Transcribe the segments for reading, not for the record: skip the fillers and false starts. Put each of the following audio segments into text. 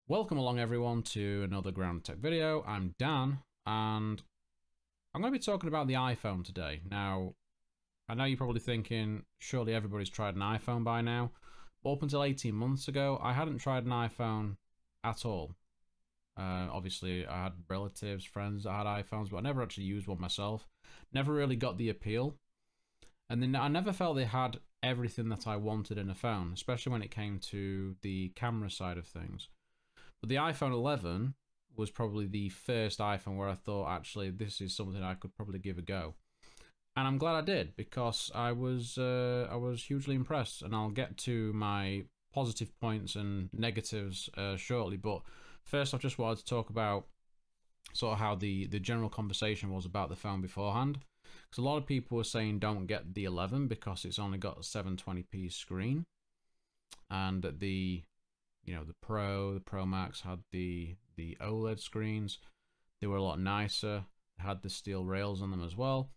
Welcome along everyone to another Ground Tech video. I'm Dan and I'm going to be talking about the iPhone today. Now, I know you're probably thinking, surely everybody's tried an iPhone by now. But up until 18 months ago, I hadn't tried an iPhone at all. Obviously, I had relatives, friends that had iPhones, but I never actually used one myself. Never really got the appeal. And then I never felt they had everything that I wanted in a phone, especially when it came to the camera side of things. But the iPhone 11 was probably the first iPhone where I thought, actually, this is something I could probably give a go. And I'm glad I did, because I was hugely impressed. And I'll get to my positive points and negatives shortly. But first, I just wanted to talk about sort of how the general conversation was about the phone beforehand. Because a lot of people were saying don't get the 11 because it's only got a 720p screen. And the Pro Max had the OLED screens. They were a lot nicer. They had the steel rails on them as well.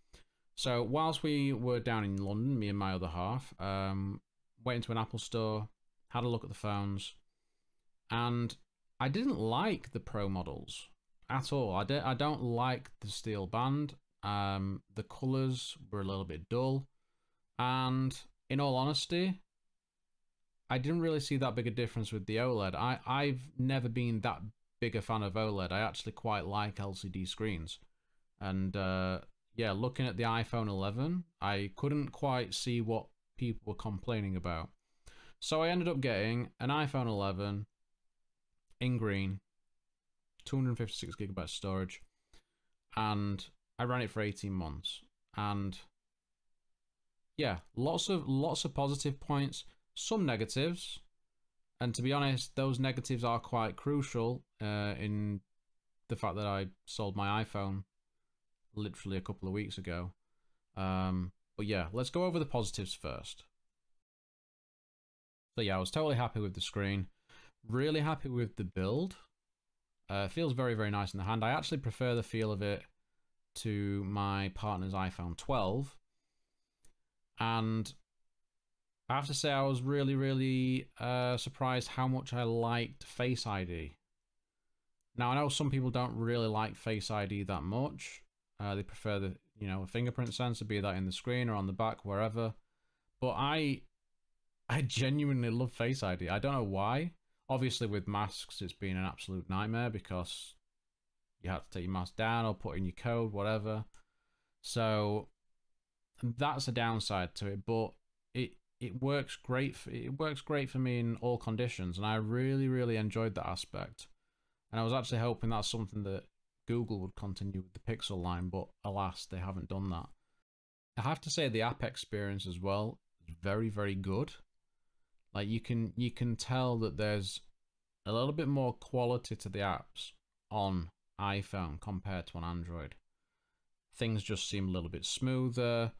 So whilst we were down in London, me and my other half, went into an Apple store, had a look at the phones, and I didn't like the Pro models at all. I don't like the steel band. The colors were a little bit dull, and in all honesty, I didn't really see that big a difference with the OLED. I've never been that big a fan of OLED. I actually quite like LCD screens. And yeah, looking at the iPhone 11, I couldn't quite see what people were complaining about. So I ended up getting an iPhone 11 in green, 256 gigabytes storage, and I ran it for 18 months. And yeah, lots of positive points. Some negatives, and to be honest, those negatives are quite crucial in the fact that I sold my iPhone literally a couple of weeks ago. But yeah, let's go over the positives first. So yeah, I was totally happy with the screen, really happy with the build. Feels very, very nice in the hand. I actually prefer the feel of it to my partner's iPhone 12. And I have to say, I was really surprised how much I liked Face ID. Now, I know some people don't really like Face ID that much. They prefer the, a fingerprint sensor, be that in the screen or on the back, wherever. But I genuinely love Face ID. I don't know why. Obviously, with masks, it's been an absolute nightmare because you have to take your mask down or put in your code, whatever. So that's a downside to it, but it works great. It works great for me in all conditions, and I really enjoyed that aspect. And I was actually hoping that's something that Google would continue with the Pixel line, but alas, they haven't done that. I have to say the app experience as well is very good. Like you can tell that there's a little bit more quality to the apps on iPhone compared to on Android. Things just seem a little bit smoother.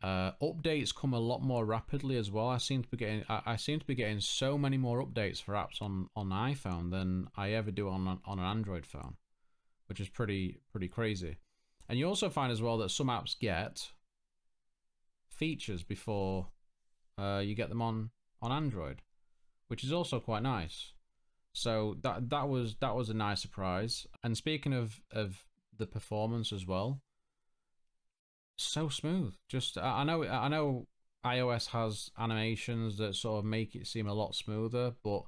Updates come a lot more rapidly as well. I seem to be getting so many more updates for apps on iPhone than I ever do on an Android phone, which is pretty crazy. And you also find as well that some apps get features before you get them on Android, which is also quite nice. So that was a nice surprise. And speaking of the performance as well, so smooth. Just I know iOS has animations that sort of make it seem a lot smoother, but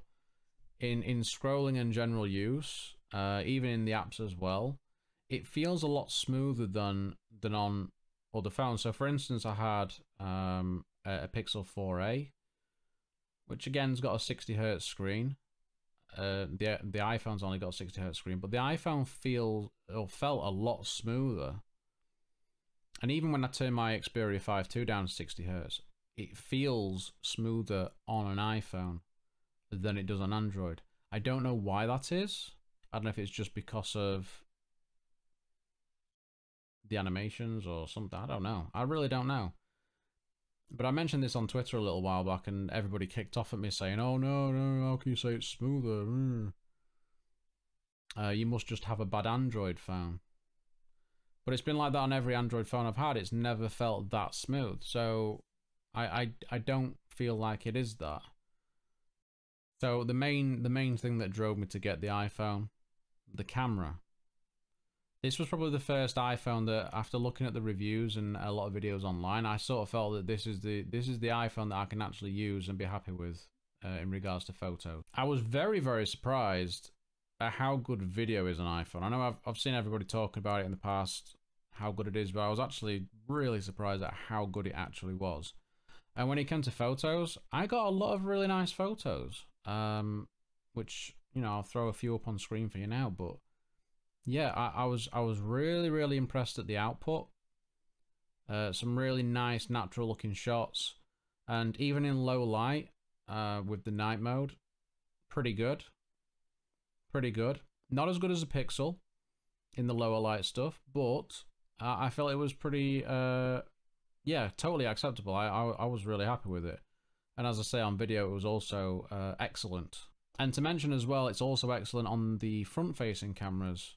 in scrolling and general use, even in the apps as well, it feels a lot smoother than on other phones. So for instance, I had a Pixel 4a, which again's got a 60 Hz screen. The iPhone's only got a 60 Hz screen, but the iPhone felt a lot smoother. And even when I turn my Xperia 5 II down to 60 Hz, it feels smoother on an iPhone than it does on Android. I don't know why that is. I don't know if it's just because of the animations or something. I don't know. I really don't know. But I mentioned this on Twitter a little while back, and everybody kicked off at me saying, "Oh no, how can you say it's smoother? You must just have a bad Android phone." But it's been like that on every Android phone I've had. It's never felt that smooth. So I don't feel like it is that. So the main thing that drove me to get the iPhone, the camera. This was probably the first iPhone that, after looking at the reviews and a lot of videos online, I sort of felt that this is the iPhone that I can actually use and be happy with in regards to photos. I was very, very surprised at how good video is on iPhone. I know I've seen everybody talking about it in the past, how good it is, but I was actually really surprised at how good it actually was. And when it came to photos, I got a lot of really nice photos, which, you know, I'll throw a few up on screen for you now. But yeah, I was really, really impressed at the output. Some really nice natural looking shots, and even in low light, with the night mode, pretty good. Pretty good. Not as good as a Pixel in the lower light stuff, but I felt it was pretty, yeah, totally acceptable. I was really happy with it. And as I say, on video, it was also excellent. And to mention as well, it's also excellent on the front-facing cameras,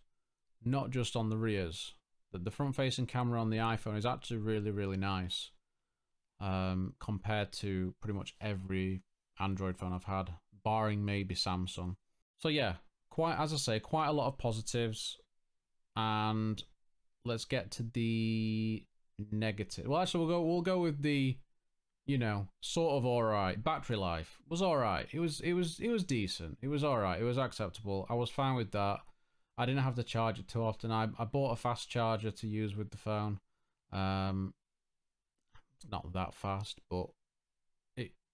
not just on the rears. The front-facing camera on the iPhone is actually really, really nice, compared to pretty much every Android phone I've had, barring maybe Samsung. So yeah, quite, as I say, quite a lot of positives. And let's get to the negative. Well, actually, we'll go with the, you know, sort of alright. Battery life was alright. It was decent. It was alright. It was acceptable. I was fine with that. I didn't have to charge it too often. I bought a fast charger to use with the phone. It's not that fast, but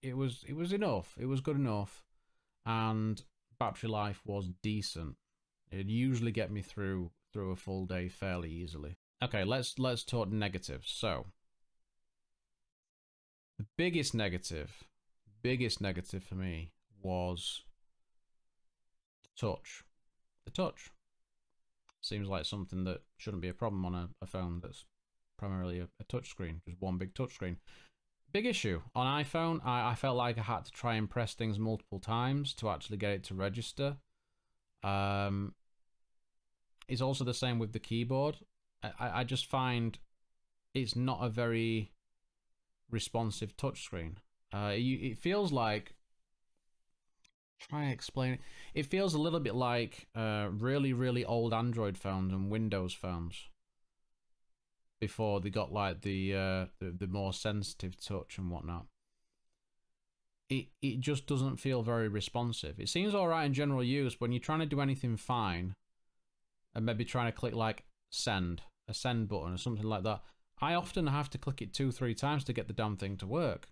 it was enough. It was good enough, and battery life was decent. It'd usually get me through a full day fairly easily. Okay, let's talk negatives. So the biggest negative for me was the touch. The touch seems like something that shouldn't be a problem on a phone that's primarily a touch screen, just one big touch screen. Big issue on iPhone. I felt like I had to try and press things multiple times to actually get it to register. It's also the same with the keyboard. I just find it's not a very responsive touchscreen. It feels like, try and explain it. It feels a little bit like really, really old Android phones and Windows phones before they got like the more sensitive touch and whatnot. It just doesn't feel very responsive. It seems alright in general use when you're trying to do anything fine, and maybe trying to click like a send button or something like that. I often have to click it 2-3 times to get the damn thing to work.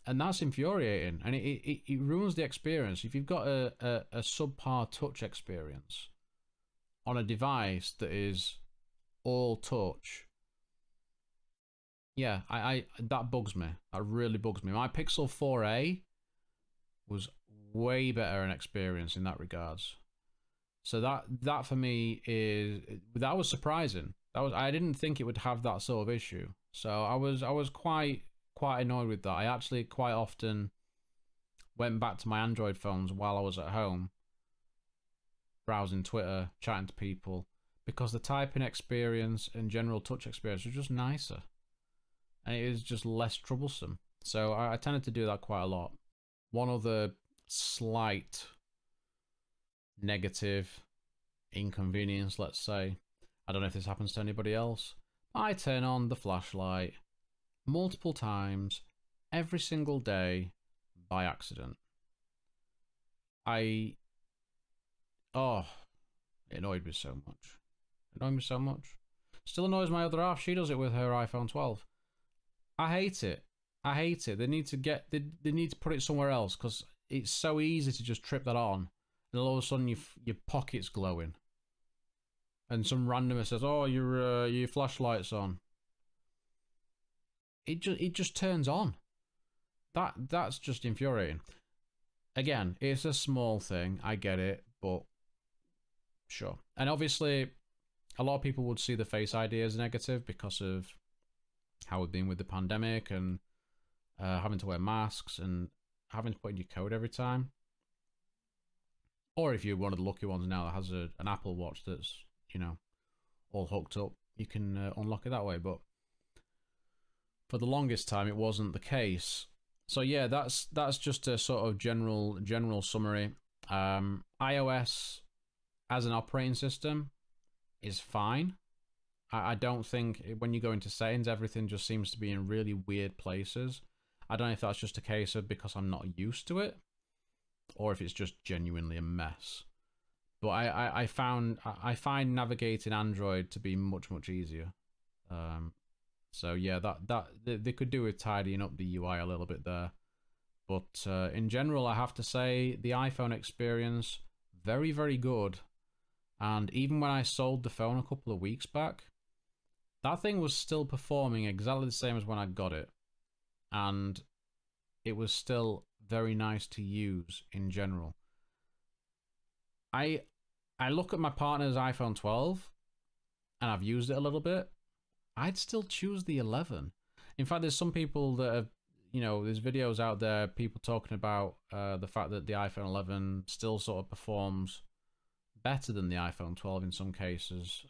And that's infuriating, and it ruins the experience. If you've got a subpar touch experience on a device that is all touch, yeah, that bugs me. That really bugs me. My Pixel 4a was way better in experience in that regards. So that for me that was surprising. I didn't think it would have that sort of issue. So I was quite annoyed with that. I actually quite often went back to my Android phones while I was at home, browsing Twitter, chatting to people, because the typing experience and general touch experience was just nicer, and it is just less troublesome. So I tended to do that quite a lot. One other slight negative inconvenience, let's say, I don't know if this happens to anybody else, I turn on the flashlight multiple times every single day by accident. It annoyed me so much. Still annoys my other half. She does it with her iPhone 12. I hate it. They need to put it somewhere else, because it's so easy to just trip that on, and all of a sudden your pocket's glowing, and some randomer says, "Oh, your flashlight's on." It just turns on. That's just infuriating. Again, it's a small thing. I get it, but sure. And obviously, a lot of people would see the Face ID as negative because of how we've been with the pandemic and having to wear masks and having to put in your code every time. Or if you're one of the lucky ones now that has an Apple Watch that's, you know, all hooked up, you can unlock it that way. But for the longest time, it wasn't the case. So yeah, that's just a sort of general summary. iOS as an operating system is fine. I don't think when you go into settings, everything just seems to be in really weird places. I don't know if that's just a case of because I'm not used to it, or if it's just genuinely a mess. But I find navigating Android to be much easier. So yeah, that they could do with tidying up the UI a little bit there. But in general, I have to say the iPhone experience very good. And even when I sold the phone a couple of weeks back, that thing was still performing exactly the same as when I got it. And it was still very nice to use in general. I look at my partner's iPhone 12 and I've used it a little bit. I'd still choose the 11. In fact, there's some people that have, you know, there's videos out there, people talking about the fact that the iPhone 11 still sort of performs better than the iPhone 12 in some cases.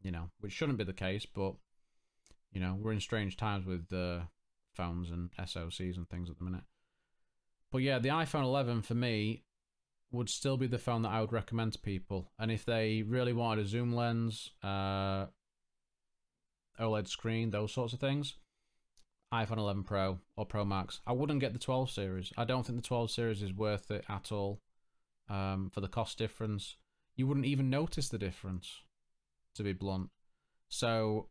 You know, which shouldn't be the case, but you know, we're in strange times with phones and SoCs and things at the minute. But yeah, the iPhone 11 for me would still be the phone that I would recommend to people. And if they really wanted a zoom lens, OLED screen, those sorts of things, iPhone 11 Pro or Pro Max. I wouldn't get the 12 series. I don't think the 12 series is worth it at all for the cost difference. You wouldn't even notice the difference, to be blunt. So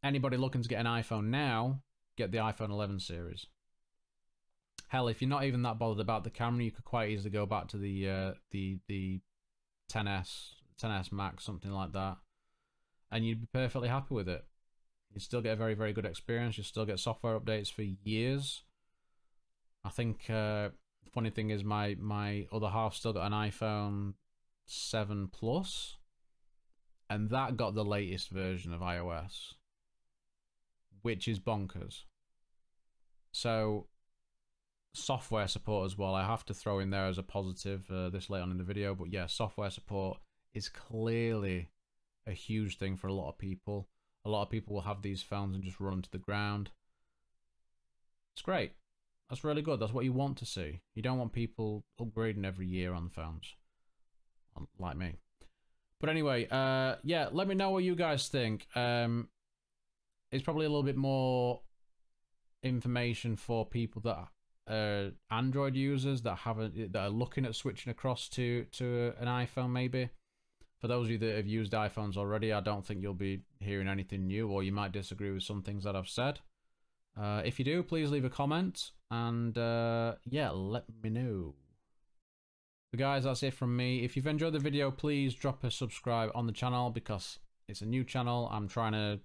anybody looking to get an iPhone now, get the iPhone 11 series. Hell, if you're not even that bothered about the camera, you could quite easily go back to the 10s Max, something like that, and you'd be perfectly happy with it. You'd still get a very good experience. You'd still get software updates for years. I think funny thing is my other half still got an iPhone 7 Plus, and that got the latest version of iOS, which is bonkers. So software support as well, I have to throw in there as a positive this late on in the video. But yeah, software support is clearly a huge thing for a lot of people. A lot of people will have these phones and just run them to the ground. It's great. That's really good. That's what you want to see. You don't want people upgrading every year on phones, like me. But anyway, yeah, let me know what you guys think. It's probably a little bit more information for people that are Android users that are looking at switching across to an iPhone maybe. For those of you that have used iPhones already, I don't think you'll be hearing anything new, or you might disagree with some things that I've said. If you do, please leave a comment, and yeah, let me know. But guys, that's it from me. If you've enjoyed the video, please drop a subscribe on the channel, because it's a new channel. I'm trying to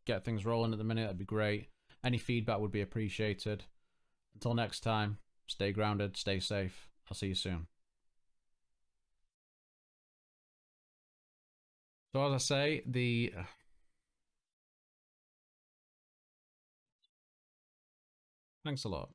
get things rolling at the minute. That'd be great. Any feedback would be appreciated. Until next time, stay grounded, stay safe. I'll see you soon. So as I say, thanks a lot.